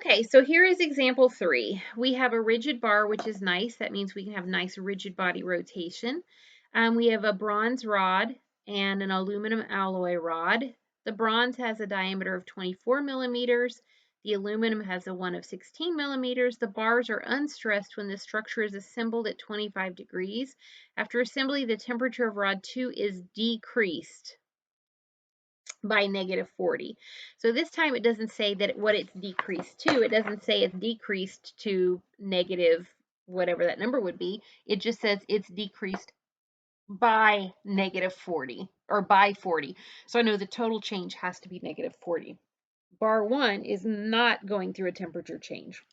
Okay, so here is example 3. We have a rigid bar, which is nice. That means we can have nice rigid body rotation. We have a bronze rod and an aluminum alloy rod. The bronze has a diameter of 24 millimeters. The aluminum has a one of 16 millimeters. The bars are unstressed when the structure is assembled at 25 degrees. After assembly, the temperature of rod 2 is decreased by -40. So this time it doesn't say that what it's decreased to. It doesn't say it's decreased to negative whatever that number would be. It just says it's decreased by -40 or by 40. So I know the total change has to be -40. Bar 1 is not going through a temperature change.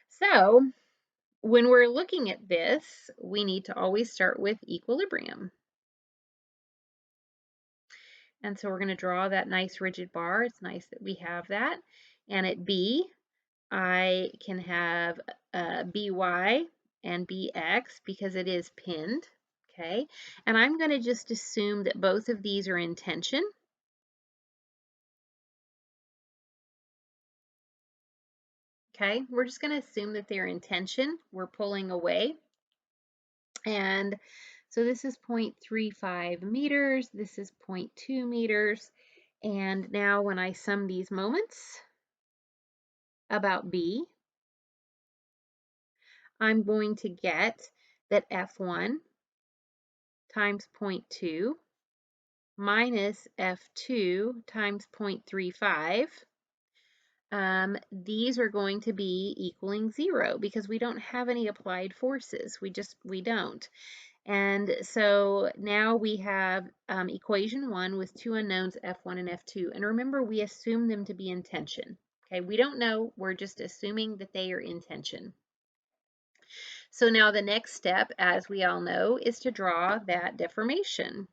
So when we're looking at this, we need to always start with equilibrium. And so we're going to draw that nice rigid bar. It's nice that we have that. And at B, I can have BY and BX because it is pinned. Okay. And I'm going to just assume that both of these are in tension. Okay. We're just going to assume that they're in tension. We're pulling away. And so this is 0.35 meters. This is 0.2 meters. And now when I sum these moments about B, I'm going to get that F1 times 0.2 minus F2 times 0.35. These are going to be equaling 0 because we don't have any applied forces. We don't. And so now we have equation 1 with two unknowns, F1 and F2. And remember, we assume them to be in tension. Okay, we don't know. We're just assuming that they are in tension. So now the next step, as we all know, is to draw that deformation.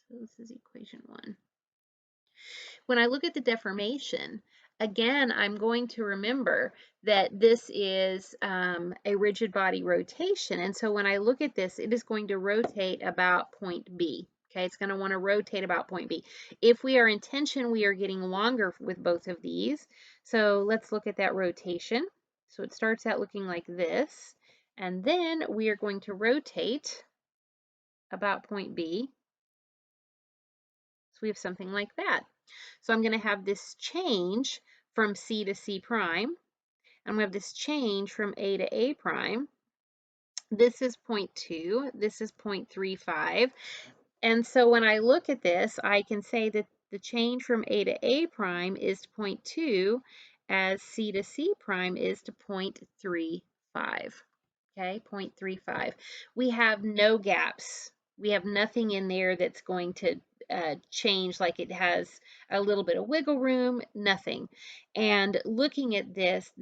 So this is equation 1. When I look at the deformation, again, I'm going to remember that this is a rigid body rotation. And so when I look at this, it is going to rotate about point B. Okay, it's going to want to rotate about point B. If we are in tension, we are getting longer with both of these. So let's look at that rotation. So it starts out looking like this. And then we are going to rotate about point B. So we have something like that. So I'm going to have this change from C to C prime. And we have this change from A to A prime. This is 0.2. This is 0.35. And so when I look at this, I can say that the change from A to A prime is to 0.2 as C to C prime is to 0.35. Okay, 0.35. We have no gaps. We have nothing in there that's going to change, like it has a little bit of wiggle room, nothing. And looking at this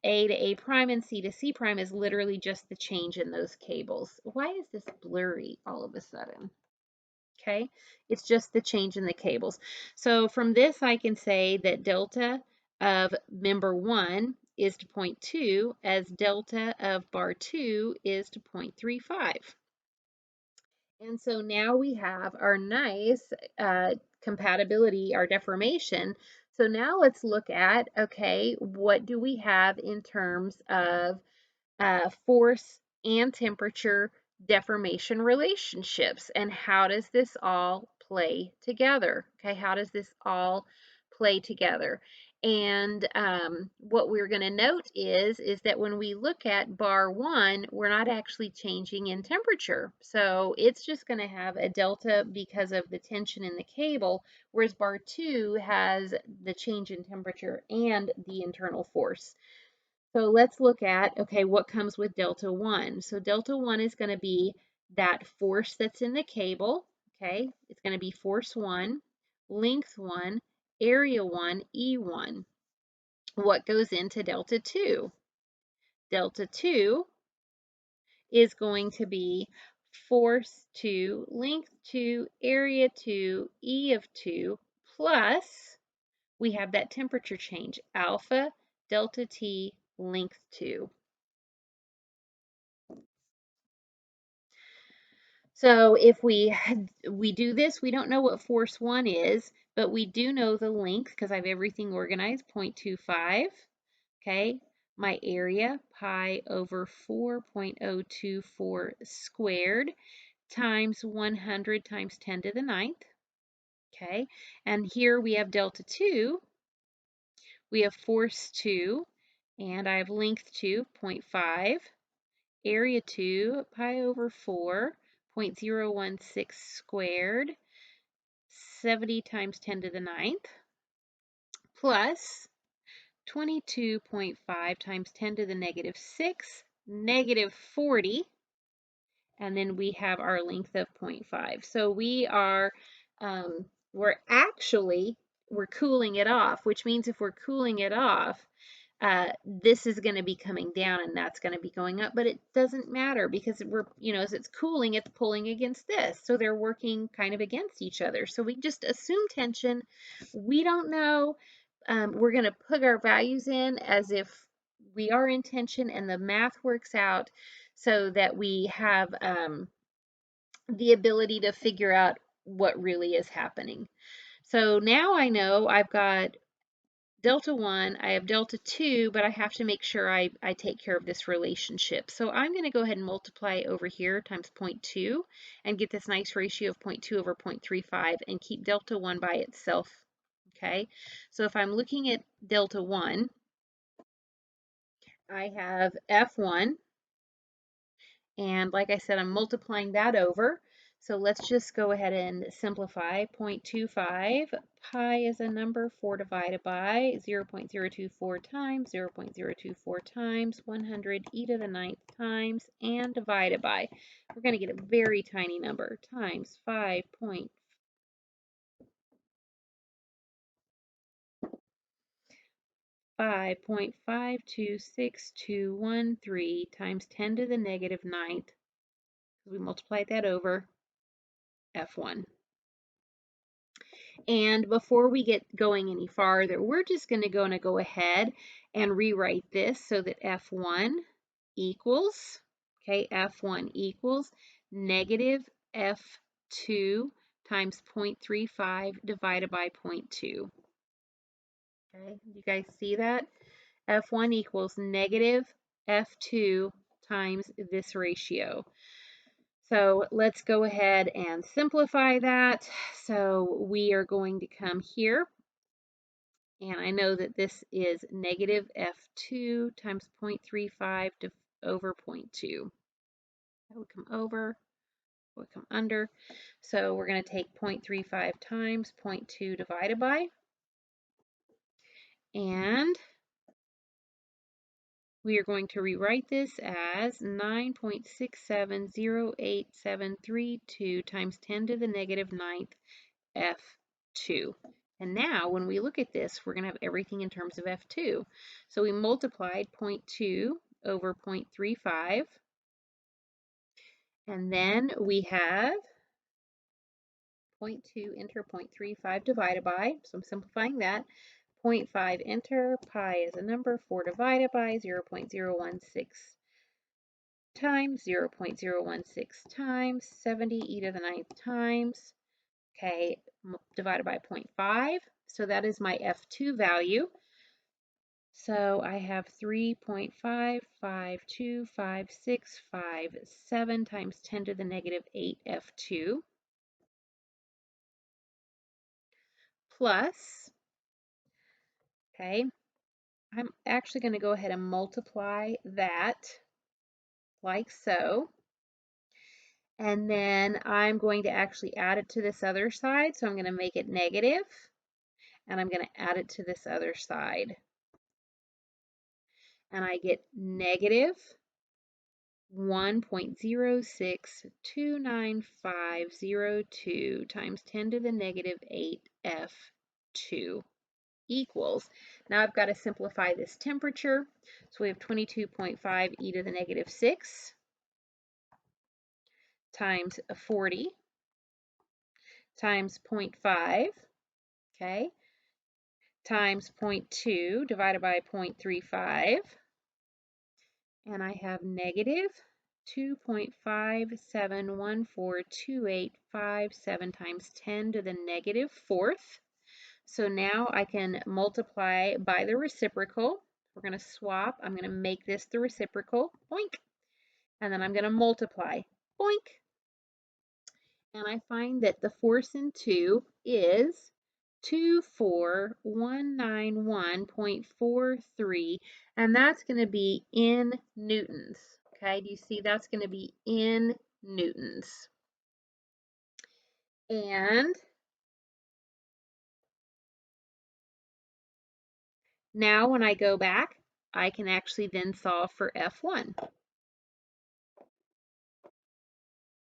A to A prime and C to C prime is literally just the change in those cables. Why is this blurry all of a sudden? Okay, it's just the change in the cables. So from this, I can say that delta of member 1 is to 0.2 as delta of bar 2 is to 0.35. And so now we have our nice compatibility, our deformation. So now let's look at, okay, what do we have in terms of force and temperature deformation relationships, and how does this all play together? Okay, how does this all play together? And what we're going to note is that when we look at bar 1, we're not actually changing in temperature. So it's just going to have a delta because of the tension in the cable, whereas bar 2 has the change in temperature and the internal force. So let's look at, okay, what comes with delta 1. So delta 1 is going to be that force that's in the cable, okay? It's going to be force 1, length 1, area 1, E1. What goes into delta 2? Delta 2 is going to be force 2, length 2, area 2, E of 2, plus we have that temperature change, alpha, delta T, length 2. So if we do this, we don't know what force 1 is, but we do know the length because I have everything organized, 0.25. Okay, my area, pi over 4.024 squared times 100 times 10 to the ninth. Okay, and here we have delta 2, we have force 2, and I have length 2, 0.5. Area 2, pi over 4, 0.016 squared, 70 times 10 to the ninth, plus 22.5 times 10 to the negative 6, negative 40, and then we have our length of 0.5. So we're cooling it off, which means if we're cooling it off, this is going to be coming down and that's going to be going up, but it doesn't matter because as it's cooling, it's pulling against this. So they're working kind of against each other. So we just assume tension. We don't know. We're going to put our values in as if we are in tension and the math works out so that we have the ability to figure out what really is happening. So now I know I've got delta 1, I have delta 2, but I have to make sure I take care of this relationship. So I'm going to go ahead and multiply over here times 0.2 and get this nice ratio of 0.2 over 0.35 and keep delta 1 by itself. Okay, so if I'm looking at delta 1, I have F1, and like I said, I'm multiplying that over. So let's just go ahead and simplify. 0.25, pi is a number, 4 divided by 0.024 times 0.024 times 100 e to the ninth times, and divided by, we're going to get a very tiny number, times 5.5262213 times 10 to the negative ninth. We multiplied that over F1. And before we get going any farther, we're just going to go ahead and rewrite this so that F1 equals, okay, F1 equals negative F2 times 0.35 divided by 0.2. Okay, you guys see that? F1 equals negative F2 times this ratio. So let's go ahead and simplify that. So we are going to come here, and I know that this is negative F2 times 0.35 over 0.2. That would come over, would come under. So we're going to take 0.35 times 0.2 divided by, and we are going to rewrite this as 9.6708732 times 10 to the negative ninth F2. And now when we look at this, we're going to have everything in terms of F2. So we multiplied 0.2 over 0.35. And then we have 0.2 enter 0.35 divided by, so I'm simplifying that. 0.5 enter, pi is a number, 4 divided by 0.016 times 0.016 times 70 e to the ninth times, okay, divided by 0.5. So that is my F2 value. So I have 3.552567 times 10 to the negative 8 F2 plus, okay, I'm actually going to go ahead and multiply that like so. And then I'm going to actually add it to this other side. So I'm going to make it negative, and I'm going to add it to this other side. And I get negative 1.062950 times 10 to the negative 8 F2 equals, now I've got to simplify this temperature. So we have 22.5 e to the negative 6 times 40 times 0.5, okay, times 0.2 divided by 0.35, and I have negative 2.57142857 times 10 to the negative fourth. So now I can multiply by the reciprocal. We're going to swap. I'm going to make this the reciprocal. Boink. And then I'm going to multiply. Boink. And I find that the force in 2 is 24191.43, and that's going to be in newtons. Okay, do you see that's going to be in newtons? And now when I go back, I can actually then solve for F1.